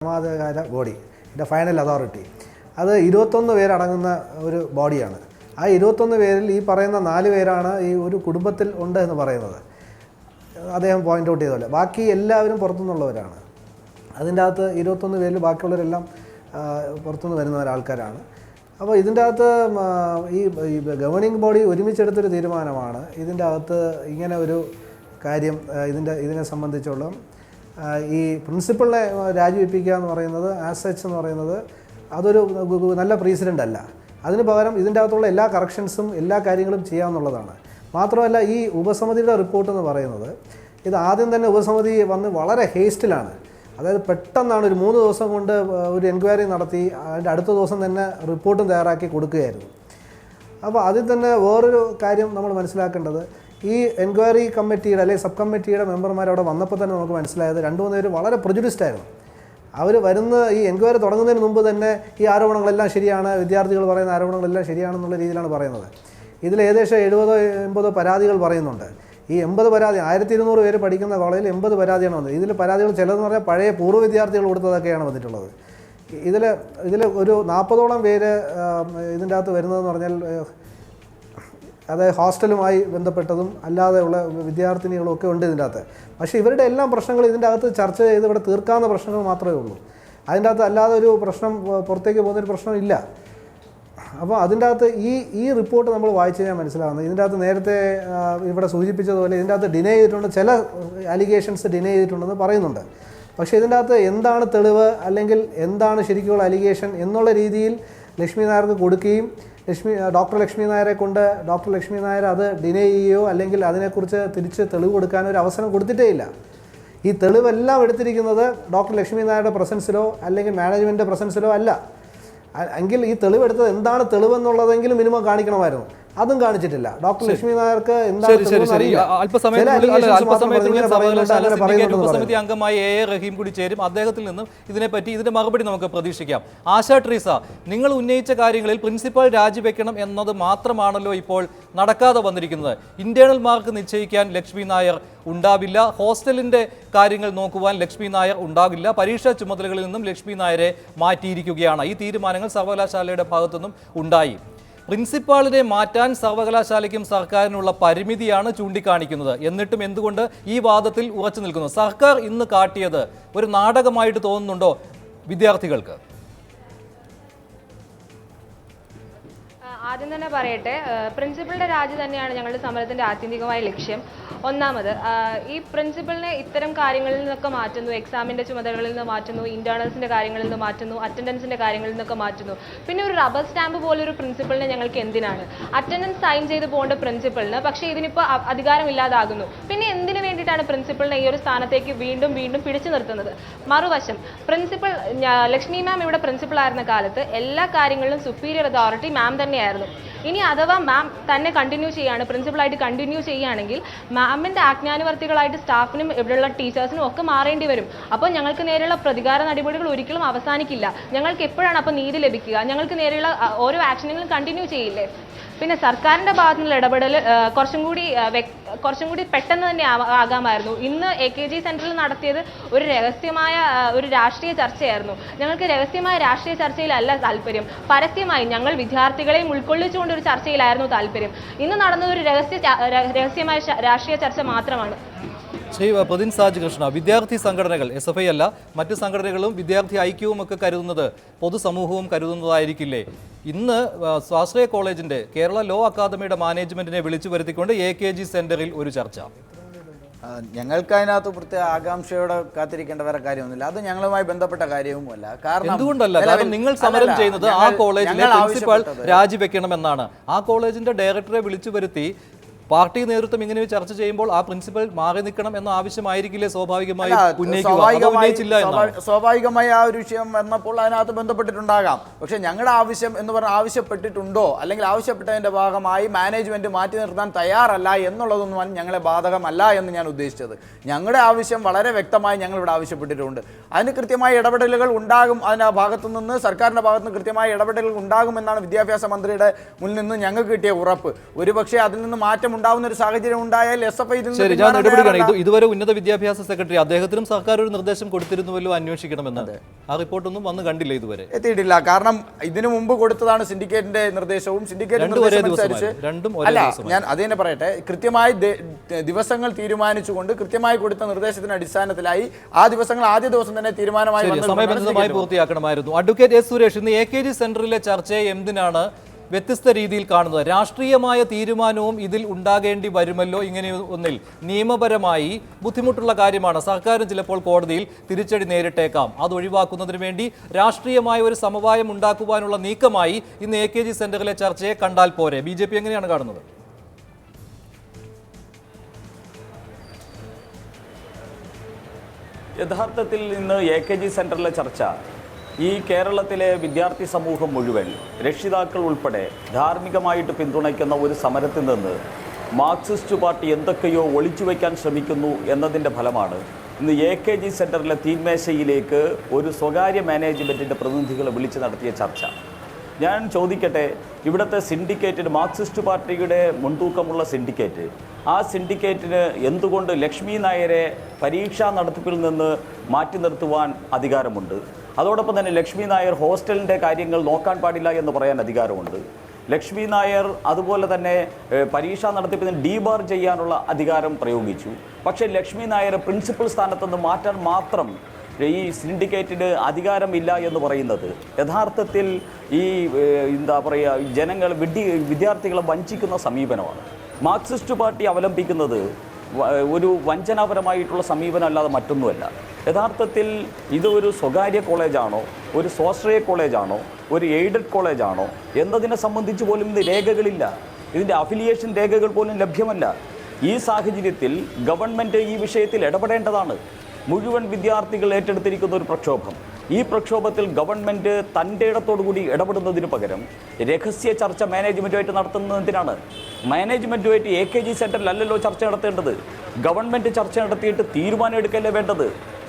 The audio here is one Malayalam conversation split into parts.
സമാധാന ബോഡി ഇതിൻ്റെ ഫൈനൽ അതോറിറ്റി അത് 21 പേരടങ്ങുന്ന ഒരു ബോഡിയാണ്. ആ 21 പേരിൽ ഈ പറയുന്ന 4 പേരാണ് ഈ ഒരു കുടുംബത്തിൽ ഉണ്ട് എന്ന് പറയുന്നത്. അദ്ദേഹം പോയിൻ്റ് ഔട്ട് ചെയ്തപോലെ ബാക്കി എല്ലാവരും പുറത്തുനിന്നുള്ളവരാണ്. അതിൻ്റെ അകത്ത് 21 പേരിൽ ബാക്കിയുള്ളവരെല്ലാം പുറത്തുനിന്ന് വരുന്ന ആൾക്കാരാണ്. അപ്പോൾ ഇതിൻ്റെ അകത്ത് ഈ ഗവേണിംഗ് ബോഡി ഒരുമിച്ചെടുത്തൊരു തീരുമാനമാണ് ഇതിൻ്റെ അകത്ത് ഇങ്ങനെ ഒരു കാര്യം ഇതിനെ സംബന്ധിച്ചുള്ള ഈ പ്രിൻസിപ്പളിനെ രാജിവെപ്പിക്കുക എന്ന് പറയുന്നത് ആസ് സച്ച് എന്ന് പറയുന്നത് അതൊരു നല്ല പ്രീസിഡൻ്റ് അല്ല. അതിന് പകരം ഇതിൻ്റെ അകത്തുള്ള എല്ലാ കറക്ഷൻസും എല്ലാ കാര്യങ്ങളും ചെയ്യാമെന്നുള്ളതാണ്. മാത്രമല്ല ഈ ഉപസമിതിയുടെ റിപ്പോർട്ട് എന്ന് പറയുന്നത് ഇത് ആദ്യം തന്നെ ഉപസമിതി വന്ന് വളരെ ഹേസ്റ്റിലാണ്. അതായത് പെട്ടെന്നാണ് ഒരു 3 ദിവസം കൊണ്ട് ഒരു എൻക്വയറി നടത്തി അതിൻ്റെ അടുത്ത ദിവസം തന്നെ റിപ്പോർട്ടും തയ്യാറാക്കി കൊടുക്കുകയായിരുന്നു. അപ്പോൾ അതിൽ തന്നെ വേറൊരു കാര്യം നമ്മൾ മനസ്സിലാക്കേണ്ടത് ഈ എൻക്വയറി കമ്മിറ്റിയുടെ അല്ലെങ്കിൽ സബ് കമ്മിറ്റിയുടെ മെമ്പർമാർ അവിടെ വന്നപ്പോൾ തന്നെ നമുക്ക് മനസ്സിലായത് 2-3 പേര് വളരെ പ്രൊജുഡിസ്ഡ് ആയിരുന്നു. അവർ വരുന്ന ഈ എൻക്വയറി തുടങ്ങുന്നതിന് മുമ്പ് തന്നെ ഈ ആരോപണങ്ങളെല്ലാം ശരിയാണ്, വിദ്യാർത്ഥികൾ പറയുന്ന ആരോപണങ്ങളെല്ലാം ശരിയാണെന്നുള്ള രീതിയിലാണ് പറയുന്നത്. ഇതിൽ ഏകദേശം 70-80 പരാതികൾ പറയുന്നുണ്ട്. ഈ 80 പരാതി 1200 പേര് പഠിക്കുന്ന കോളേജിൽ 80 പരാതിയാണ് വന്നത്. ഇതിൽ പരാതികൾ ചിലതെന്ന് പറഞ്ഞാൽ പഴയ പൂർവ്വ വിദ്യാർത്ഥികൾ കൊടുത്തതൊക്കെയാണ് വന്നിട്ടുള്ളത്. ഇതിൽ ഒരു 40ഓളം പേര് ഇതിൻ്റെ അകത്ത് വരുന്നതെന്ന് പറഞ്ഞാൽ അതായത് ഹോസ്റ്റലുമായി ബന്ധപ്പെട്ടതും അല്ലാതെയുള്ള വിദ്യാർത്ഥിനികളും ഒക്കെ ഉണ്ട് ഇതിൻ്റെ അകത്ത്. പക്ഷേ ഇവരുടെ എല്ലാം പ്രശ്നങ്ങൾ ഇതിൻ്റെ അകത്ത് ചർച്ച ചെയ്ത് ഇവിടെ തീർക്കാവുന്ന പ്രശ്നങ്ങൾ മാത്രമേ ഉള്ളൂ. അതിൻ്റെ അകത്ത് അല്ലാതെ ഒരു പ്രശ്നം പുറത്തേക്ക് പോകുന്നൊരു പ്രശ്നമില്ല. അപ്പോൾ അതിൻ്റെ അകത്ത് ഈ റിപ്പോർട്ട് നമ്മൾ വായിച്ചു കഴിഞ്ഞാൽ മനസ്സിലാകുന്നത് ഇതിൻ്റെ അകത്ത് നേരത്തെ ഇവിടെ സൂചിപ്പിച്ചതുപോലെ ഇതിൻ്റെ അകത്ത് ഡിനേ ചെയ്തിട്ടുണ്ട്, ചില അലിഗേഷൻസ് ഡിനേ ചെയ്തിട്ടുണ്ടെന്ന് പറയുന്നുണ്ട്. പക്ഷേ ഇതിൻ്റെ അകത്ത് എന്താണ് തെളിവ് അല്ലെങ്കിൽ എന്താണ് ശരിക്കുള്ള അലിഗേഷൻ എന്നുള്ള രീതിയിൽ ലക്ഷ്മി നായർക്ക് കൊടുക്കുകയും ഡോക്ടർ ലക്ഷ്മി നായരെ കൊണ്ട് ഡോക്ടർ ലക്ഷ്മി നായർ അത് ഡിനേ ചെയ്യുകയോ അല്ലെങ്കിൽ അതിനെക്കുറിച്ച് തിരിച്ച് തെളിവ് കൊടുക്കാനോ ഒരു അവസരം കൊടുത്തിട്ടേ ഇല്ല. ഈ തെളിവെല്ലാം എടുത്തിരിക്കുന്നത് ഡോക്ടർ ലക്ഷ്മി നായരുടെ പ്രസൻസിലോ അല്ലെങ്കിൽ മാനേജ്മെൻറ്റിൻ്റെ പ്രസൻസിലോ അല്ല. എങ്കിൽ ഈ തെളിവെടുത്തത് എന്താണ് തെളിവെന്നുള്ളതെങ്കിലും മിനിമം കാണിക്കണമായിരുന്നു. അതും കാണിച്ചിട്ടില്ല. ഡോക്ടർ ലക്ഷ്മി നായർക്ക് ഉപസമിതി അംഗമായ എ റഹീം കൂടി ചേരും. അദ്ദേഹത്തിൽ നിന്നും ഇതിന്റെ മറുപടി നമുക്ക് പ്രതീക്ഷിക്കാം. ആശ ട്രീസ, നിങ്ങൾ ഉന്നയിച്ച കാര്യങ്ങളിൽ പ്രിൻസിപ്പൽ രാജിവെക്കണം എന്നത് മാത്രമാണല്ലോ ഇപ്പോൾ നടക്കാതെ വന്നിരിക്കുന്നത്. ഇന്റേണൽ മാർക്ക് നിശ്ചയിക്കാൻ ലക്ഷ്മി നായർ ഉണ്ടാവില്ല, ഹോസ്റ്റലിന്റെ കാര്യങ്ങൾ നോക്കുവാൻ ലക്ഷ്മി നായർ ഉണ്ടാകില്ല, പരീക്ഷാ ചുമതലകളിൽ നിന്നും ലക്ഷ്മി നായരെ മാറ്റിയിരിക്കുകയാണ്. ഈ തീരുമാനങ്ങൾ സർവകലാശാലയുടെ ഭാഗത്തുനിന്നും ഉണ്ടായി. പ്രിൻസിപ്പാളിനെ മാറ്റാൻ സർവകലാശാലയ്ക്കും സർക്കാരിനുള്ള പരിമിതിയാണ് ചൂണ്ടിക്കാണിക്കുന്നത്. എന്നിട്ടും എന്തുകൊണ്ട് ഈ വാദത്തിൽ ഉറച്ചു നിൽക്കുന്നു? സർക്കാർ ഇന്ന് കാട്ടിയത് ഒരു നാടകമായിട്ട് തോന്നുന്നുണ്ടോ വിദ്യാർത്ഥികൾക്ക്? ആദ്യം തന്നെ പറയട്ടെ, പ്രിൻസിപ്പളിന്റെ രാജി തന്നെയാണ് ഞങ്ങളുടെ സമരത്തിന്റെ ആത്യന്തികമായ ലക്ഷ്യം. ഒന്നാമത് ഈ പ്രിൻസിപ്പളിനെ ഇത്തരം കാര്യങ്ങളിൽ നിന്നൊക്കെ മാറ്റുന്നു, എക്സാമിന്റെ ചുമതലകളിൽ നിന്ന് മാറ്റുന്നു, ഇന്റേണൽസിന്റെ കാര്യങ്ങളിൽ നിന്ന് മാറ്റുന്നു, അറ്റൻഡൻസിന്റെ കാര്യങ്ങളിൽ നിന്നൊക്കെ മാറ്റുന്നു. പിന്നെ ഒരു റബ്ബർ സ്റ്റാമ്പ് പോലൊരു പ്രിൻസിപ്പളിനെ ഞങ്ങൾക്ക് എന്തിനാണ്? അറ്റൻഡൻസ് സൈൻ ചെയ്ത് പോകേണ്ട പ്രിൻസിപ്പളിന് പക്ഷേ ഇതിനിപ്പോൾ അധികാരമില്ലാതാകുന്നു. പിന്നെ എന്തിനു വേണ്ടിയിട്ടാണ് പ്രിൻസിപ്പളിനെ ഈ ഒരു സ്ഥാനത്തേക്ക് വീണ്ടും വീണ്ടും പിടിച്ചു നിർത്തുന്നത്? മറുവശം, പ്രിൻസിപ്പൾ ലക്ഷ്മി മാം ഇവിടെ പ്രിൻസിപ്പൾ ആയിരുന്ന കാലത്ത് എല്ലാ കാര്യങ്ങളിലും സുപ്പീരിയർ അതോറിറ്റി മാം തന്നെയായിരുന്നു. ഇനി അഥവാ മാം തന്നെ കണ്ടിന്യൂ ചെയ്യുകയാണ്, പ്രിൻസിപ്പളായിട്ട് കണ്ടിന്യൂ ചെയ്യുകയാണെങ്കിൽ മാമിൻ്റെ ആജ്ഞാനുവർത്തികളായിട്ട് സ്റ്റാഫിനും ഇവിടെയുള്ള ടീച്ചേഴ്സിനും ഒക്കെ മാറേണ്ടി വരും. അപ്പോൾ ഞങ്ങൾക്ക് നേരെയുള്ള പ്രതികാര നടപടികൾ ഒരിക്കലും അവസാനിക്കില്ല. ഞങ്ങൾക്ക് എപ്പോഴാണ് അപ്പോൾ നീതി ലഭിക്കുക? ഞങ്ങൾക്ക് നേരെയുള്ള ഓരോ ആക്ഷനുകളും കണ്ടിന്യൂ ചെയ്യില്ലേ? പിന്നെ സർക്കാരിൻ്റെ ഭാഗത്തു നിന്നുള്ള ഇടപെടൽ കുറച്ചും കൂടി പെട്ടെന്ന് തന്നെ ആകാമായിരുന്നു. ഇന്ന് AKG സെൻറ്ററിൽ നടത്തിയത് ഒരു രഹസ്യമായ ഒരു രാഷ്ട്രീയ ചർച്ചയായിരുന്നു. ഞങ്ങൾക്ക് രഹസ്യമായ രാഷ്ട്രീയ ചർച്ചയിലല്ല താല്പര്യം, പരസ്യമായി ഞങ്ങൾ വിദ്യാർത്ഥികളെയും ഉൾക്കൊള്ളിച്ചുകൊണ്ട് ഒരു ചർച്ചയിലായിരുന്നു താല്പര്യം. ഇന്ന് നടന്നത് ഒരു രഹസ്യമായ രാഷ്ട്രീയ ചർച്ച മാത്രമാണ്. ശ്രീ പ്രതിൻ സാജ് കൃഷ്ണ, വിദ്യാർത്ഥി സംഘടനകൾ SFI അല്ല മറ്റ് സംഘടനകളും വിദ്യാർത്ഥി ഐക്യവും ഒക്കെ കരുതുന്നത് പൊതുസമൂഹവും കരുതുന്നതായിരിക്കില്ലേ? ഇന്ന് സ്വാശ്രയ കോളേജിന്റെ കേരള ലോ അക്കാദമിയുടെ മാനേജ്മെന്റിനെ വിളിച്ചു വരുത്തിക്കൊണ്ട് AKG സെന്ററിൽ ഒരു ചർച്ച. ഞങ്ങൾക്ക് അതിനകത്ത് പ്രത്യേക ആകാംക്ഷയോടെ കാത്തിരിക്കേണ്ട വേറെ കാര്യമൊന്നുമില്ല. അത് ഞങ്ങളുമായി ബന്ധപ്പെട്ട കാര്യവുമല്ല. കാരണം എന്തുകൊണ്ടല്ല? കാരണം നിങ്ങൾ സമരം ചെയ്യുന്നത് ആ കോളേജിലെ പ്രിൻസിപ്പൽ രാജിവെക്കണമെന്നാണ്. ആ കോളേജിന്റെ ഡയറക്ടറെ വിളിച്ചു വരുത്തി പാർട്ടി നേതൃത്വം ഇങ്ങനെ ചർച്ച ചെയ്യുമ്പോൾ ആ പ്രിൻസിപ്പൽ മാറി നിൽക്കണം എന്ന ആവശ്യമായിരിക്കില്ലേ സ്വാഭാവികമായി സ്വാഭാവികമായി ആ ഒരു വിഷയം വന്നപ്പോൾ അതിനകത്ത് ബന്ധപ്പെട്ടിട്ടുണ്ടാകാം. പക്ഷേ ഞങ്ങളുടെ ആവശ്യം എന്ന് പറഞ്ഞാൽ ആവശ്യപ്പെട്ടിട്ടുണ്ടോ അല്ലെങ്കിൽ ആവശ്യപ്പെട്ടതിൻ്റെ ഭാഗമായി മാനേജ്മെന്റ് മാറ്റി നിർത്താൻ തയ്യാറല്ല എന്നുള്ളതൊന്നും ഞങ്ങളെ ബാധകമല്ല എന്ന് ഞാൻ ഉദ്ദേശിച്ചത്. ഞങ്ങളുടെ ആവശ്യം വളരെ വ്യക്തമായി ഞങ്ങൾ ഇവിടെ ആവശ്യപ്പെട്ടിട്ടുണ്ട്. അതിന് കൃത്യമായ ഇടപെടലുകൾ ഉണ്ടാകും. അതിൻ്റെ ഭാഗത്തു നിന്ന് സർക്കാരിൻ്റെ ഭാഗത്ത് നിന്ന് കൃത്യമായ ഇടപെടലുകൾ ഉണ്ടാകുമെന്നാണ് വിദ്യാഭ്യാസ മന്ത്രിയുടെ മുന്നിൽ നിന്ന് ഞങ്ങൾക്ക് കിട്ടിയ ഉറപ്പ്. ഒരുപക്ഷെ അതിൽ നിന്ന് മാറ്റം ഉണ്ടാവുന്ന ഒരു സാഹചര്യം ഉണ്ടായാൽ SFI ശരി, ഞാൻ ഇടപെടുകയാണ്. ഇതുവരെ ഉന്നത വിദ്യാഭ്യാസ സെക്രട്ടറി അദ്ദേഹത്തിനും സർക്കാർ ഒരു നിർദ്ദേശം കൊടുത്തിരുന്നുവല്ലോ അന്വേഷിക്കണമെന്ന്. ആ റിപ്പോർട്ടൊന്നും വന്ന് കണ്ടില്ല, ഇതുവരെ എത്തിയിട്ടില്ല. കാരണം ഇതിനു മുമ്പ് കൊടുത്തതാണ് സിൻഡിക്കേറ്റിന്റെ നിർദ്ദേശവും സിൻഡിക്കേറ്റ് നിർദ്ദേശമനുസരിച്ച് അല്ല, ഞാൻ അത് തന്നെ പറയട്ടെ, കൃത്യമായി ദിവസങ്ങൾ തീരുമാനിച്ചുകൊണ്ട് കൃത്യമായി കൊടുത്ത നിർദ്ദേശത്തിന്റെ അടിസ്ഥാനത്തിലായി ആ ദിവസങ്ങൾ ആദ്യ ദിവസം തന്നെ തീരുമാനമായി സമയബന്ധിതമായി പൂർത്തിയാക്കണമായിരുന്നു. അഡ്വക്കേറ്റ് എസ് സുരേഷ്, ഇന്ന് AKG സെന്ററിലെ ചർച്ചയെ എന്തിനാണ് വ്യത്യസ്ത രീതിയിൽ കാണുന്നത്? രാഷ്ട്രീയമായ തീരുമാനവും ഇതിൽ ഉണ്ടാകേണ്ടി വരുമല്ലോ. ഇങ്ങനെ ഒന്നിൽ നിയമപരമായി ബുദ്ധിമുട്ടുള്ള കാര്യമാണ്. സർക്കാരും ചിലപ്പോൾ കോടതിയിൽ തിരിച്ചടി നേരിട്ടേക്കാം. അത് ഒഴിവാക്കുന്നതിന് വേണ്ടി രാഷ്ട്രീയമായ ഒരു സമവായം ഉണ്ടാക്കുവാനുള്ള നീക്കമായി ഇന്ന് AKG സെന്ററിലെ ചർച്ചയെ കണ്ടാൽ പോരെ? BJP എങ്ങനെയാണ് കാണുന്നത്? യഥാർത്ഥത്തിൽ ഇന്ന് AKG സെന്ററിലെ ചർച്ച ഈ കേരളത്തിലെ വിദ്യാർത്ഥി സമൂഹം മുഴുവൻ, രക്ഷിതാക്കൾ ഉൾപ്പെടെ ധാർമ്മികമായിട്ട് പിന്തുണയ്ക്കുന്ന ഒരു സമരത്തിൽ നിന്ന് മാർക്സിസ്റ്റ് പാർട്ടി എന്തൊക്കെയോ ഒളിച്ചു വയ്ക്കാൻ ശ്രമിക്കുന്നു എന്നതിൻ്റെ ഫലമാണ് ഇന്ന് AKG സെന്ററിലെ തീന്മേശയിലേക്ക് ഒരു സ്വകാര്യ മാനേജ്മെൻറ്റിൻ്റെ പ്രതിനിധികളെ വിളിച്ച് നടത്തിയ ചർച്ച. ഞാൻ ചോദിക്കട്ടെ, ഇവിടുത്തെ സിൻഡിക്കേറ്റിന്, മാർക്സിസ്റ്റ് പാർട്ടിയുടെ മുൻതൂക്കമുള്ള സിൻഡിക്കേറ്റ്, ആ സിൻഡിക്കേറ്റിന് എന്തുകൊണ്ട് ലക്ഷ്മി നായരെ പരീക്ഷാ നടത്തിപ്പിൽ നിന്ന് മാറ്റി നിർത്തുവാൻ അധികാരമുണ്ട്? അതോടൊപ്പം തന്നെ ലക്ഷ്മി നായർ ഹോസ്റ്റലിൻ്റെ കാര്യങ്ങൾ നോക്കാൻ പാടില്ല എന്ന് പറയാൻ അധികാരമുണ്ട്. ലക്ഷ്മി നായർ അതുപോലെ തന്നെ പരീക്ഷാ നടത്തിപ്പിന് ഡീബാർ ചെയ്യാനുള്ള അധികാരം പ്രയോഗിച്ചു. പക്ഷേ ലക്ഷ്മി നായർ പ്രിൻസിപ്പൽ സ്ഥാനത്തുനിന്ന് മാറ്റാൻ മാത്രം ഈ സിൻഡിക്കേറ്റിന് അധികാരമില്ല എന്ന് പറയുന്നത് യഥാർത്ഥത്തിൽ ഈ എന്താ പറയുക, ജനങ്ങൾ വിദ്യാർത്ഥികളെ വഞ്ചിക്കുന്ന സമീപനമാണ്. മാർക്സിസ്റ്റ് പാർട്ടി അവലംബിക്കുന്നത് ഒരു വഞ്ചനാപരമായിട്ടുള്ള സമീപനം അല്ലാതെ മറ്റൊന്നുമല്ല. യഥാർത്ഥത്തിൽ ഇത് ഒരു സ്വകാര്യ കോളേജാണോ, ഒരു സ്വാശ്രയ കോളേജാണോ, ഒരു എയ്ഡഡ് കോളേജാണോ എന്നതിനെ സംബന്ധിച്ച് പോലും ഇത് രേഖകളില്ല. ഇതിൻ്റെ അഫിലിയേഷൻ രേഖകൾ പോലും ലഭ്യമല്ല. ഈ സാഹചര്യത്തിൽ ഗവൺമെൻറ് ഈ വിഷയത്തിൽ ഇടപെടേണ്ടതാണ്. മുഴുവൻ വിദ്യാർത്ഥികൾ ഏറ്റെടുത്തിരിക്കുന്ന ഒരു പ്രക്ഷോഭം. ഈ പ്രക്ഷോഭത്തിൽ ഗവൺമെൻറ് തൻ്റെ ഇടത്തോടുകൂടി ഇടപെടുന്നതിന് പകരം രഹസ്യ ചർച്ച മാനേജ്മെൻറ്റുമായിട്ട് നടത്തുന്നതിനാണ്. മാനേജ്മെൻറ്റുമായിട്ട് AKG സെന്ററിലല്ലല്ലോ ചർച്ച നടത്തേണ്ടത്. ഗവൺമെൻറ് ചർച്ച നടത്തിയിട്ട് തീരുമാനം എടുക്കല്ലേ വേണ്ടത്.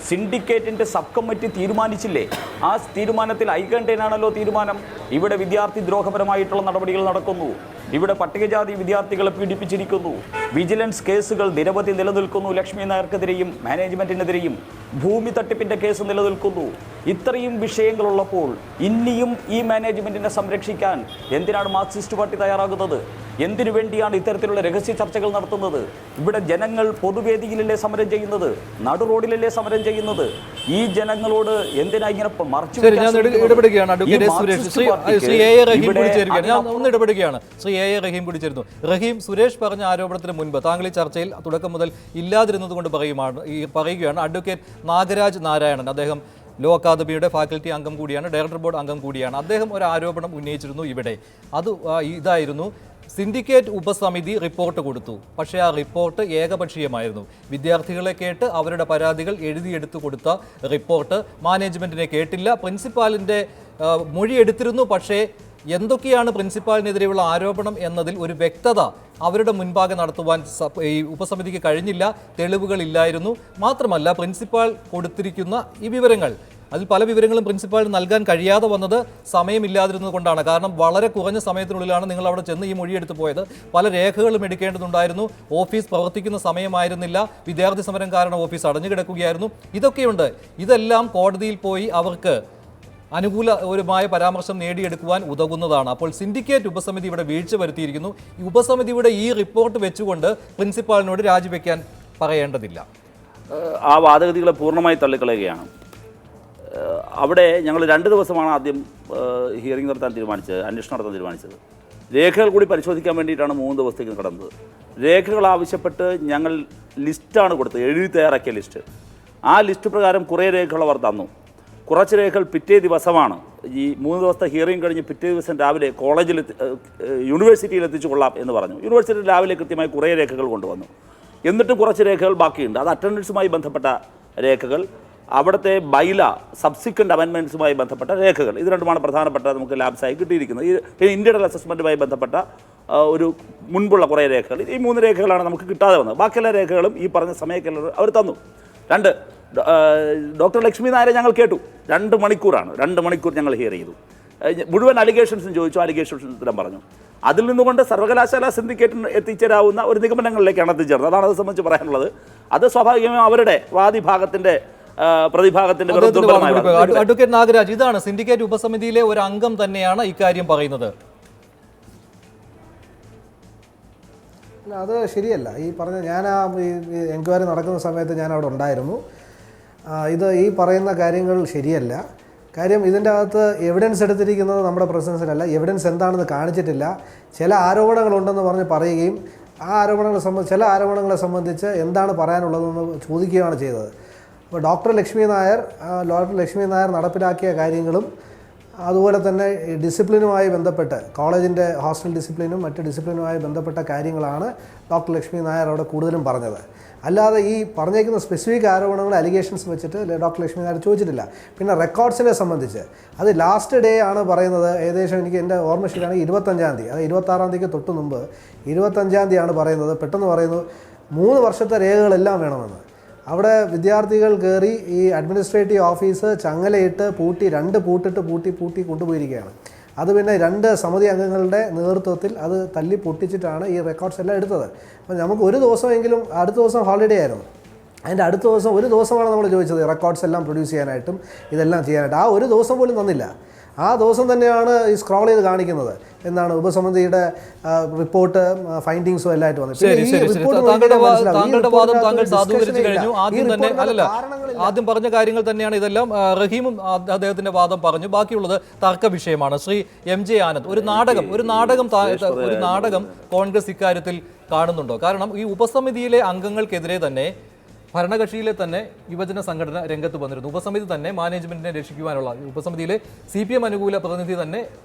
സിൻഡിക്കേറ്റിൻ്റെ സബ് കമ്മിറ്റി തീരുമാനിച്ചില്ലേ? ആ തീരുമാനത്തിൽ ഐകണ്ഠ്യനാണല്ലോ തീരുമാനം. ഇവിടെ വിദ്യാർത്ഥി ദ്രോഹപരമായിട്ടുള്ള നടപടികൾ നടക്കുന്നു. ഇവിടെ പട്ടികജാതി വിദ്യാർത്ഥികളെ പീഡിപ്പിച്ചിരിക്കുന്നു. വിജിലൻസ് കേസുകൾ നിരവധി നിലനിൽക്കുന്നു. ലക്ഷ്മി നായർക്കെതിരെയും മാനേജ്മെൻറ്റിനെതിരെയും ഭൂമി തട്ടിപ്പിൻ്റെ കേസ് നിലനിൽക്കുന്നു. ഇത്രയും വിഷയങ്ങളുള്ളപ്പോൾ ഇനിയും ഈ മാനേജ്മെൻറ്റിനെ സംരക്ഷിക്കാൻ എന്തിനാണ് മാർക്സിസ്റ്റ് പാർട്ടി തയ്യാറാകുന്നത്? എന്തിനു വേണ്ടിയാണ് ഇത്തരത്തിലുള്ള രഹസ്യ ചർച്ചകൾ നടത്തുന്നത്? ഇവിടെ ജനങ്ങൾ പൊതുവേദിയിലല്ലേ സമരം ചെയ്യുന്നത്, നടു റോഡിലല്ലേ സമരം ചെയ്യുന്നത്? ഈ ജനങ്ങളോട് എന്തിനാ ഇങ്ങനെ മറച്ചു? ശ്രീ A. A. റഹീം കൂടി ചേരുന്നു. റഹീം, സുരേഷ് പറഞ്ഞ ആരോപണത്തിന് മുൻപ് താങ്കൾ ഈ ചർച്ചയിൽ തുടക്കം മുതൽ ഇല്ലാതിരുന്നത് കൊണ്ട് പറയുകയാണ് അഡ്വക്കേറ്റ് നാഗരാജ് നാരായണൻ. അദ്ദേഹം ലോ അക്കാദമിയുടെ ഫാക്കൽറ്റി അംഗം കൂടിയാണ്, ഡയറക്ടർ ബോർഡ് അംഗം കൂടിയാണ്. അദ്ദേഹം ഒരു ആരോപണം ഉന്നയിച്ചിരുന്നു ഇവിടെ. അത് ഇതായിരുന്നു: സിൻഡിക്കേറ്റ് ഉപസമിതി റിപ്പോർട്ട് കൊടുത്തു, പക്ഷേ ആ റിപ്പോർട്ട് ഏകപക്ഷീയമായിരുന്നു. വിദ്യാർത്ഥികളെ കേട്ട് അവരുടെ പരാതികൾ എഴുതിയെടുത്തു കൊടുത്ത റിപ്പോർട്ട് മാനേജ്മെൻറ്റിനെ കേട്ടില്ല. പ്രിൻസിപ്പാലിൻ്റെ മൊഴി എടുത്തിരുന്നു, പക്ഷേ എന്തൊക്കെയാണ് പ്രിൻസിപ്പാലിനെതിരെയുള്ള ആരോപണം എന്നതിൽ ഒരു വ്യക്തത അവരുടെ മുൻപാകെ നടത്തുവാൻ ഈ ഉപസമിതിക്ക് കഴിഞ്ഞില്ല. തെളിവുകളില്ലായിരുന്നു. മാത്രമല്ല, പ്രിൻസിപ്പാൾ കൊടുത്തിരിക്കുന്ന ഈ വിവരങ്ങൾ, അതിൽ പല വിവരങ്ങളും പ്രിൻസിപ്പാളിന് നൽകാൻ കഴിയാതെ വന്നത് സമയമില്ലാതിരുന്നത് കൊണ്ടാണ്. കാരണം വളരെ കുറഞ്ഞ സമയത്തിനുള്ളിലാണ് നിങ്ങൾ അവിടെ ചെന്ന് ഈ മൊഴിയെടുത്ത് പോയത്. പല രേഖകളും എടുക്കേണ്ടതുണ്ടായിരുന്നു. ഓഫീസ് പ്രവർത്തിക്കുന്ന സമയമായിരുന്നില്ല. വിദ്യാർത്ഥി സമരം കാരണം ഓഫീസ് അടഞ്ഞു കിടക്കുകയായിരുന്നു. ഇതൊക്കെയുണ്ട്. ഇതെല്ലാം കോടതിയിൽ പോയി അവർക്ക് അനുകൂലമായ പരാമർശം നേടിയെടുക്കുവാൻ ഉതകുന്നതാണ്. അപ്പോൾ സിൻഡിക്കേറ്റ് ഉപസമിതി ഇവിടെ വീഴ്ച വരുത്തിയിരിക്കുന്നു. ഈ ഉപസമിതിയുടെ ഈ റിപ്പോർട്ട് വെച്ചുകൊണ്ട് പ്രിൻസിപ്പാളിനോട് രാജിവെക്കാൻ പറയേണ്ടതില്ല. ആ വാദഗതികളെ പൂർണ്ണമായി തള്ളിക്കളയുകയാണ്. അവിടെ ഞങ്ങൾ 2 ദിവസമാണ് ആദ്യം ഹിയറിംഗ് നടത്താൻ തീരുമാനിച്ചത്, അന്വേഷണം നടത്താൻ തീരുമാനിച്ചത്. രേഖകൾ കൂടി പരിശോധിക്കാൻ വേണ്ടിയിട്ടാണ് 3 ദിവസത്തേക്ക് കടന്നത്. രേഖകൾ ആവശ്യപ്പെട്ട് ഞങ്ങൾ ലിസ്റ്റാണ് കൊടുത്തത്, എഴുതി തയ്യാറാക്കിയ ലിസ്റ്റ്. ആ ലിസ്റ്റ് പ്രകാരം കുറേ രേഖകൾ അവർ തന്നു. കുറച്ച് രേഖകൾ പിറ്റേ ദിവസമാണ്, ഈ 3 ദിവസത്തെ ഹിയറിംഗ് കഴിഞ്ഞ് പിറ്റേ ദിവസം രാവിലെ കോളേജിൽ യൂണിവേഴ്സിറ്റിയിൽ എത്തിച്ചു കൊള്ളാം എന്ന് പറഞ്ഞു. യൂണിവേഴ്സിറ്റി രാവിലെ കൃത്യമായി കുറേ രേഖകൾ കൊണ്ടുവന്നു. എന്നിട്ടും കുറച്ച് രേഖകൾ ബാക്കിയുണ്ട്. അത് അറ്റൻഡൻസുമായി ബന്ധപ്പെട്ട രേഖകൾ, അവിടുത്തെ ബൈല സബ്സിക്വൻ്റ് അമെൻമെൻറ്റ്സുമായി ബന്ധപ്പെട്ട രേഖകൾ. ഇത് രണ്ടുമാണ് പ്രധാനപ്പെട്ട നമുക്ക് ലാബ്സായി കിട്ടിയിരിക്കുന്നത്. ഈ ഇൻഡിവിജ്വൽ അസസ്മെൻറ്റുമായി ബന്ധപ്പെട്ട ഒരു മുൻപുള്ള കുറേ രേഖകൾ, ഈ 3 രേഖകളാണ് നമുക്ക് കിട്ടാതെ വന്നത്. ബാക്കിയുള്ള രേഖകളും ഈ പറഞ്ഞ സമയത്തുള്ള അവർ തന്നു. 2, ഡോക്ടർ ലക്ഷ്മി നായരെ ഞങ്ങൾ കേട്ടു. 2 മണിക്കൂറാണ്, 2 മണിക്കൂർ ഞങ്ങൾ ഹിയർ ചെയ്തു. മുഴുവൻ അലിഗേഷൻസും ചോദിച്ചു, അലിഗേഷൻസ് ഉത്തരം പറഞ്ഞു. അതിൽ നിന്നുകൊണ്ട് സർവകലാശാല സിൻഡിക്കേറ്റിന് എത്തിച്ചേരാവുന്ന ഒരു നിഗമനങ്ങളിലേക്കാണ് എത്തിച്ചേർന്നത്. അതാണ് അത് സംബന്ധിച്ച് പറയാനുള്ളത്. അത് സ്വാഭാവികമായും അവരുടെ വാദിഭാഗത്തിന്റെ പ്രതിഭാഗത്തിന്റെ അഡ്വക്കേറ്റ് നാഗരാജ്, ഇതാണ് സിൻഡിക്കേറ്റ് ഉപസമിതിയിലെ ഒരു അംഗം തന്നെയാണ് ഇക്കാര്യം പറയുന്നത്. അത് ശരിയല്ല. ഈ പറഞ്ഞ ഞാൻ ആ എൻക്വയറി നടക്കുന്ന സമയത്ത് ഞാൻ അവിടെ ഉണ്ടായിരുന്നു. ഈ പറയുന്ന കാര്യങ്ങൾ ശരിയല്ല. കാര്യം ഇതിൻ്റെ അകത്ത് എവിഡൻസ് എടുത്തിരിക്കുന്നത് നമ്മുടെ പ്രസൻസിലല്ല. എവിഡൻസ് എന്താണെന്ന് കാണിച്ചിട്ടില്ല. ചില ആരോപണങ്ങളുണ്ടെന്ന് പറഞ്ഞ് പറയുകയും ആ ചില ആരോപണങ്ങളെ സംബന്ധിച്ച് എന്താണ് പറയാനുള്ളതെന്ന് ചോദിക്കുകയാണ് ചെയ്തത്. അപ്പോൾ ഡോക്ടർ ലക്ഷ്മി നായർ നടപ്പിലാക്കിയ കാര്യങ്ങളും അതുപോലെ തന്നെ ഡിസിപ്ലിനുമായി ബന്ധപ്പെട്ട് കോളേജിൻ്റെ ഹോസ്റ്റൽ ഡിസിപ്ലിനും മറ്റ് ഡിസിപ്ലിനുമായി ബന്ധപ്പെട്ട കാര്യങ്ങളാണ് ഡോക്ടർ ലക്ഷ്മി നായർ അവിടെ കൂടുതലും പറഞ്ഞത്. അല്ലാതെ ഈ പറഞ്ഞേക്കുന്ന സ്പെസിഫിക് ആരോപണങ്ങൾ അലിഗേഷൻസ് വെച്ചിട്ട് ഡോക്ടർ ലക്ഷ്മി നായർ ചോദിച്ചിട്ടില്ല. പിന്നെ റെക്കോർഡ്സിനെ സംബന്ധിച്ച് അത് ലാസ്റ്റ് ഡേ ആണ് പറയുന്നത്. ഏകദേശം എനിക്ക് എൻ്റെ ഓർമ്മ ശരിയാണെങ്കിൽ 25-ാം തീയതി, അത് 26-ാം തീയതിക്ക് തൊട്ട് മുമ്പ് 25-ാം തീയതിയാണ് പറയുന്നത്. പെട്ടെന്ന് പറയുന്നു 3 വർഷത്തെ രേഖകളെല്ലാം വേണമെന്ന്. അവിടെ വിദ്യാർത്ഥികൾ കയറി ഈ അഡ്മിനിസ്ട്രേറ്റീവ് ഓഫീസ് ചങ്ങലയിട്ട് പൂട്ടി 2 പൂട്ടി കൊണ്ടുപോയിരിക്കുകയാണ്. അത് പിന്നെ 2 സമിതി അംഗങ്ങളുടെ നേതൃത്വത്തിൽ അത് തല്ലി പൊട്ടിച്ചിട്ടാണ് ഈ റെക്കോർഡ്സ് എല്ലാം എടുത്തത്. അപ്പോൾ നമുക്ക് ഒരു ദിവസമെങ്കിലും, അടുത്ത ദിവസം ഹോളിഡേ ആയിരുന്നു, അതിൻ്റെ അടുത്ത ദിവസം ഒരു ദിവസമാണ് നമ്മൾ ചോദിച്ചത് റെക്കോർഡ്സ് എല്ലാം പ്രൊഡ്യൂസ് ചെയ്യാനായിട്ടും ഇതെല്ലാം ചെയ്യാനായിട്ട്. ആ ഒരു ദിവസം പോലും തന്നില്ല. ആ ദിവസം തന്നെയാണ് ഈ സ്ക്രോൾ ചെയ്ത് കാണിക്കുന്നത് എന്താണ് ഉപസമിതിയുടെ റിപ്പോർട്ട് ഫൈൻഡിങ്സും എല്ലായിട്ട് വന്നത്. താങ്കളുടെ വാദം താങ്കൾ സാധൂകരിച്ചു കഴിഞ്ഞു. ആദ്യം തന്നെ ആദ്യം പറഞ്ഞ കാര്യങ്ങൾ തന്നെയാണ് ഇതെല്ലാം. റഹീമും അദ്ദേഹത്തിന്റെ വാദം പറഞ്ഞു. ബാക്കിയുള്ളത് തർക്ക വിഷയമാണ്. ശ്രീ MJ ആനന്ദ്, ഒരു നാടകം കോൺഗ്രസ് ഇക്കാര്യത്തിൽ കാണുന്നുണ്ടോ? കാരണം ഈ ഉപസമിതിയിലെ അംഗങ്ങൾക്കെതിരെ തന്നെ ഭരണകക്ഷിയിലെ തന്നെ യുവജന സംഘടന രംഗത്ത് വന്നിരുന്നു. ഉപസമിതി തന്നെ മാനേജ്മെന്റിനെ രക്ഷിക്കുവാനുള്ള, ഉപസമിതിയിലെ CPM അനുകൂല പ്രതിനിധി തന്നെ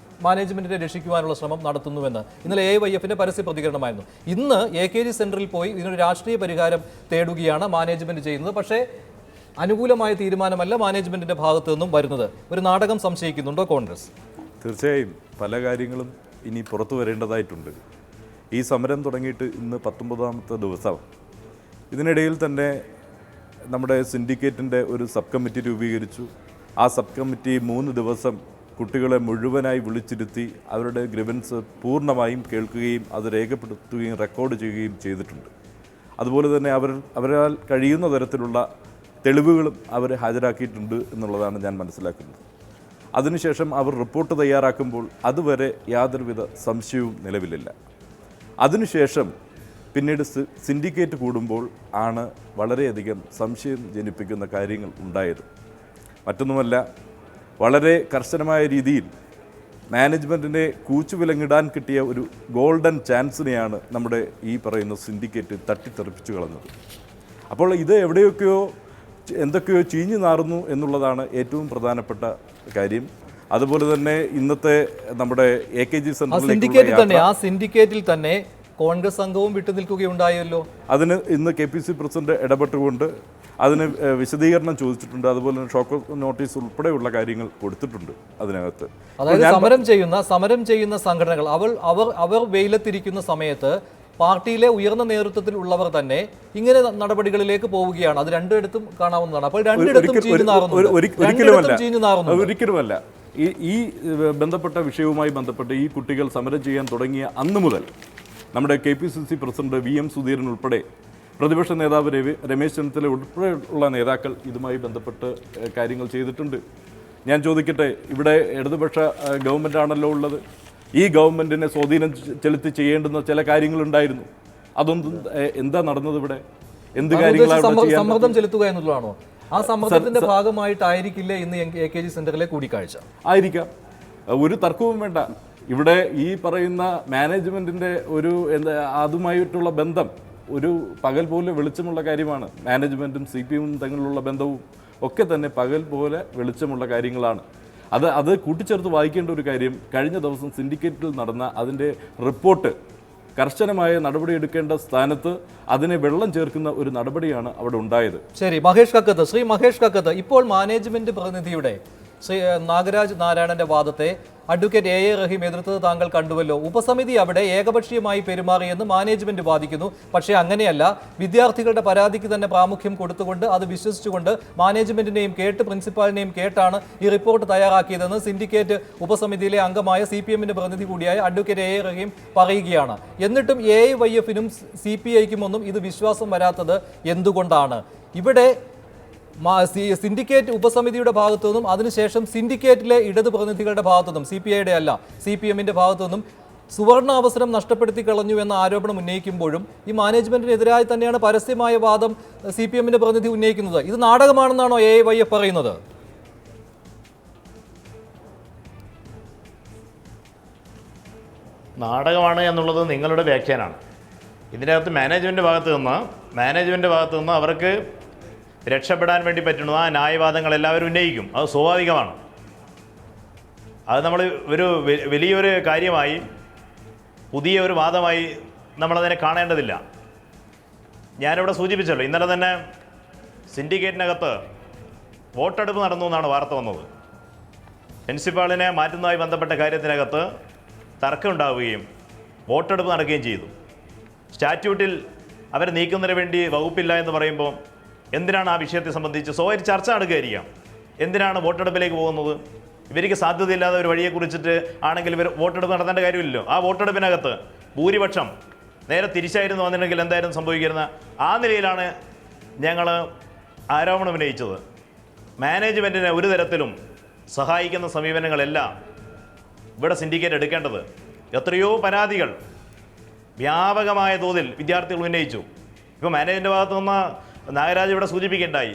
മാനേജ്മെന്റിനെ രക്ഷിക്കുവാനുള്ള ശ്രമം നടത്തുന്നുവെന്ന് ഇന്നലെ AYFന്റെ പരസ്യ പ്രതികരണമായിരുന്നു. ഇന്ന് AKG സെന്ററിൽ പോയി ഇതിനൊരു രാഷ്ട്രീയ പരിഹാരം തേടുകയാണ് മാനേജ്മെന്റ് ചെയ്യുന്നത്. പക്ഷേ അനുകൂലമായ തീരുമാനമല്ല മാനേജ്മെന്റിന്റെ ഭാഗത്തു നിന്നും വരുന്നത്. ഒരു നാടകം സംശയിക്കുന്നുണ്ടോ കോൺഗ്രസ്? തീർച്ചയായും പല കാര്യങ്ങളും ഇനി പുറത്തു വരേണ്ടതായിട്ടുണ്ട്. ഈ സമരം തുടങ്ങിയിട്ട് ഇന്ന് 19ാമത്തെ ദിവസം. ഇതിനിടയിൽ തന്നെ നമ്മുടെ സിൻഡിക്കേറ്റിൻ്റെ ഒരു സബ് കമ്മിറ്റി രൂപീകരിച്ചു. ആ സബ് കമ്മിറ്റി 3 ദിവസം കുട്ടികളെ മുഴുവനായി വിളിച്ചിരുത്തി അവരുടെ ഗ്രിവൻസ് പൂർണ്ണമായും കേൾക്കുകയും അത് രേഖപ്പെടുത്തുകയും റെക്കോർഡ് ചെയ്യുകയും ചെയ്തിട്ടുണ്ട്. അതുപോലെ തന്നെ അവരാൽ കഴിയുന്ന തരത്തിലുള്ള തെളിവുകളും അവർ ഹാജരാക്കിയിട്ടുണ്ട് എന്നുള്ളതാണ് ഞാൻ മനസ്സിലാക്കുന്നത്. അതിനുശേഷം അവർ റിപ്പോർട്ട് തയ്യാറാക്കുമ്പോൾ അതുവരെ യാതൊരുവിധ സംശയവും നിലവിലില്ല. അതിനുശേഷം പിന്നീട് സിൻഡിക്കേറ്റ് കൂടുമ്പോൾ ആണ് വളരെയധികം സംശയം ജനിപ്പിക്കുന്ന കാര്യങ്ങൾ ഉണ്ടായത്. മറ്റൊന്നുമല്ല, വളരെ കർശനമായ രീതിയിൽ മാനേജ്മെൻറ്റിനെ കൂച്ചുവിലങ്ങിടാൻ കിട്ടിയ ഒരു ഗോൾഡൻ ചാൻസിനെയാണ് നമ്മുടെ ഈ പറയുന്ന സിൻഡിക്കേറ്റ് തട്ടിത്തെറിപ്പിച്ചു കളഞ്ഞത്. അപ്പോൾ ഇത് എന്തൊക്കെയോ ചീഞ്ഞു നാറുന്നു എന്നുള്ളതാണ് ഏറ്റവും പ്രധാനപ്പെട്ട കാര്യം. അതുപോലെ തന്നെ ഇന്നത്തെ നമ്മുടെ AKG സിൻഡിക്കേറ്റിൽ തന്നെ കോൺഗ്രസ് അംഗവും വിട്ടുനിൽക്കുകയുണ്ടായല്ലോ. അതിന് ഇന്ന് KPC പ്രസിഡന്റ് ഇടപെട്ടുകൊണ്ട് അതിന് വിശദീകരണം ചോദിച്ചിട്ടുണ്ട്. അതുപോലെ തന്നെ ഷോക്ക് നോട്ടീസ് ഉൾപ്പെടെയുള്ള കാര്യങ്ങൾ കൊടുത്തിട്ടുണ്ട് അതിനകത്ത്. അതായത് സമരം ചെയ്യുന്ന സംഘടനകൾ അവർ വെയിലത്തിരിക്കുന്ന സമയത്ത് പാർട്ടിയിലെ ഉയർന്ന നേതൃത്വത്തിൽ ഉള്ളവർ തന്നെ ഇങ്ങനെ നടപടികളിലേക്ക് പോവുകയാണ്. അത് രണ്ടിടത്തും കാണാവുന്നതാണ്. അപ്പോൾ ഒരിക്കലുമല്ല. ഈ ബന്ധപ്പെട്ട വിഷയവുമായി ബന്ധപ്പെട്ട് ഈ കുട്ടികൾ സമരം ചെയ്യാൻ തുടങ്ങിയ അന്ന് മുതൽ നമ്മുടെ KPCC പ്രസിഡന്റ് VM സുധീരൻ ഉൾപ്പെടെ പ്രതിപക്ഷ നേതാവ് രമേശ് ചെന്നിത്തല ഉൾപ്പെടെയുള്ള നേതാക്കൾ ഇതുമായി ബന്ധപ്പെട്ട് കാര്യങ്ങൾ ചെയ്തിട്ടുണ്ട്. ഞാൻ ചോദിക്കട്ടെ, ഇവിടെ ഇടതുപക്ഷ ഗവൺമെൻറ് ആണല്ലോ ഉള്ളത്. ഈ ഗവൺമെൻറ്റിനെ സ്വാധീനം ചെലുത്തി ചെയ്യേണ്ടുന്ന ചില കാര്യങ്ങളുണ്ടായിരുന്നു. അതൊന്നും എന്താ നടന്നത് ഇവിടെ? എന്ത് കാര്യങ്ങളാണ് സമ്മർദ്ദം ചെലുത്തുക എന്നുള്ളതാണോ? ആ സമ്മർദ്ദത്തിന്റെ ഭാഗമായിട്ടായിരിക്കില്ലേ ഇന്ന് AKG സെന്ററിലെ കൂടിക്കാഴ്ച? ആയിരിക്കാം, ഒരു തർക്കവും വേണ്ട. ഇവിടെ ഈ പറയുന്ന മാനേജ്മെൻറ്റിൻ്റെ അതുമായിട്ടുള്ള ബന്ധം ഒരു പകൽ പോലെ വെളിച്ചമുള്ള കാര്യമാണ്. മാനേജ്മെൻറ്റും CPM തമ്മിലുള്ള ബന്ധവും ഒക്കെ തന്നെ പകൽ പോലെ വെളിച്ചമുള്ള കാര്യങ്ങളാണ്. അത് കൂട്ടിച്ചേർത്ത് വായിക്കേണ്ട ഒരു കാര്യം, കഴിഞ്ഞ ദിവസം സിൻഡിക്കേറ്റിൽ നടന്ന അതിൻ്റെ റിപ്പോർട്ട് കർശനമായ നടപടി എടുക്കേണ്ട സ്ഥാനത്ത് അതിനെ വെള്ളം ചേർക്കുന്ന ഒരു നടപടിയാണ് അവിടെ ഉണ്ടായത്. ശരി, ശ്രീ മഹേഷ് കക്കത്ത്, ഇപ്പോൾ മാനേജ്മെന്റ് പ്രതിനിധിയുടെ ശ്രീ നാഗരാജ് നാരായണന്റെ വാദത്തെ അഡ്വക്കേറ്റ് എ റഹീം എതിർത്തത് താങ്കൾ കണ്ടുവല്ലോ. ഉപസമിതി അവിടെ ഏകപക്ഷീയമായി പെരുമാറിയെന്ന് മാനേജ്മെന്റ് വാദിക്കുന്നു. പക്ഷേ അങ്ങനെയല്ല. വിദ്യാർത്ഥികളുടെ പരാതിക്ക് തന്നെ പ്രാമുഖ്യം കൊടുത്തുകൊണ്ട് അത് വിശ്വസിച്ചുകൊണ്ട് മാനേജ്മെന്റിനെയും കേട്ട് പ്രിൻസിപ്പാളിനെയും കേട്ടാണ് ഈ റിപ്പോർട്ട് തയ്യാറാക്കിയതെന്ന് സിൻഡിക്കേറ്റ് ഉപസമിതിയിലെ അംഗമായ CPM-ന്റെ പ്രതിനിധി കൂടിയായ അഡ്വക്കേറ്റ് എ റഹീം പറയുകയാണ്. എന്നിട്ടും AIYF-നും CPI-ക്കും ഒന്നും ഇത് വിശ്വാസം വരാത്തത് എന്തുകൊണ്ടാണ്? ഇവിടെ സിൻഡിക്കേറ്റ് ഉപസമിതിയുടെ ഭാഗത്തു നിന്നും അതിനുശേഷം സിൻഡിക്കേറ്റിലെ ഇടത് പ്രതിനിധികളുടെ ഭാഗത്തു നിന്നും CPI-യുടെ അല്ല CPM-ന്റെ ഭാഗത്തു നിന്നും സുവർണാവസരം നഷ്ടപ്പെടുത്തി കളഞ്ഞു എന്ന ആരോപണം ഉന്നയിക്കുമ്പോഴും ഈ മാനേജ്മെന്റിനെതിരായി തന്നെയാണ് പരസ്യമായ വാദം CPM-ന്റെ പ്രതിനിധി ഉന്നയിക്കുന്നത്. ഇത് നാടകമാണെന്നാണോ AIYF പറയുന്നത്? നാടകമാണ് എന്നുള്ളത് നിങ്ങളുടെ വ്യാഖ്യാനമാണ്. ഇതിനകത്ത് മാനേജ്മെൻറ്റ് ഭാഗത്ത് നിന്ന് അവർക്ക് രക്ഷപ്പെടാൻ വേണ്ടി പറ്റുന്ന ആ ന്യായവാദങ്ങൾ എല്ലാവരും ഉന്നയിക്കും. അത് സ്വാഭാവികമാണ്. അത് നമ്മൾ ഒരു വലിയൊരു കാര്യമായി പുതിയ ഒരു വാദമായി നമ്മളതിനെ കാണേണ്ടതില്ല. ഞാനിവിടെ സൂചിപ്പിച്ചല്ലോ, ഇന്നലെ തന്നെ സിൻഡിക്കേറ്റിനകത്ത് വോട്ടെടുപ്പ് നടന്നു എന്നാണ് വാർത്ത വന്നത്. പ്രിൻസിപ്പാളിനെ മാറ്റുന്നതുമായി ബന്ധപ്പെട്ട കാര്യത്തിനകത്ത് തർക്കമുണ്ടാവുകയും വോട്ടെടുപ്പ് നടക്കുകയും ചെയ്തു. സ്റ്റാറ്റ്യൂട്ടിൽ അവരെ നീക്കുന്നതിന് വേണ്ടി വകുപ്പില്ല എന്ന് പറയുമ്പോൾ എന്തിനാണ് ആ വിഷയത്തെ സംബന്ധിച്ച് സ്വയം ചർച്ച നടക്കുകയായിരിക്കാം. എന്തിനാണ് വോട്ടെടുപ്പിലേക്ക് പോകുന്നത്? ഇവർക്ക് സാധ്യതയില്ലാതെ ഒരു വഴിയെക്കുറിച്ചിട്ട് ആണെങ്കിൽ ഇവർ വോട്ടെടുപ്പ് നടത്തേണ്ട കാര്യമില്ലല്ലോ. ആ വോട്ടെടുപ്പിനകത്ത് ഭൂരിപക്ഷം നേരെ തിരിച്ചായിരുന്നു വന്നിട്ടുണ്ടെങ്കിൽ എന്തായിരുന്നു സംഭവിക്കുന്നത്? ആ നിലയിലാണ് ഞങ്ങൾ ആരോപണം ഉന്നയിച്ചത്. മാനേജ്മെൻറ്റിനെ ഒരു തരത്തിലും സഹായിക്കുന്ന സമീപനങ്ങളെല്ലാം ഇവിടെ സിൻഡിക്കേറ്റ് എടുക്കേണ്ടത്. എത്രയോ പരാതികൾ വ്യാപകമായ തോതിൽ വിദ്യാർത്ഥികൾ ഉന്നയിച്ചു. ഇപ്പോൾ മാനേജ്മെൻറ്റ് ഭാഗത്തു നിന്ന് നാഗരാജ് ഇവിടെ സൂചിപ്പിക്കേണ്ടായി,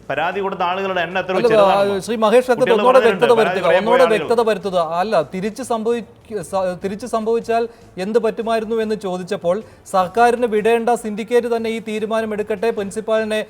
പരാതി കൊടുത്ത ആളുകളുടെ എണ്ണം എത്ര ശ്രീ മഹേഷ് ഒന്നുകൂടെ വ്യക്തത വരുത്തുക. അല്ല, തിരിച്ച് സംഭവിച്ചാൽ എന്ത് പറ്റുമായിരുന്നു എന്ന് ചോദിച്ചപ്പോൾ സർക്കാരിന് വിടേണ്ട സിൻഡിക്കേറ്റ് തന്നെ ഈ തീരുമാനം എടുക്കട്ടെ, പ്രിൻസിപ്പാളിനെ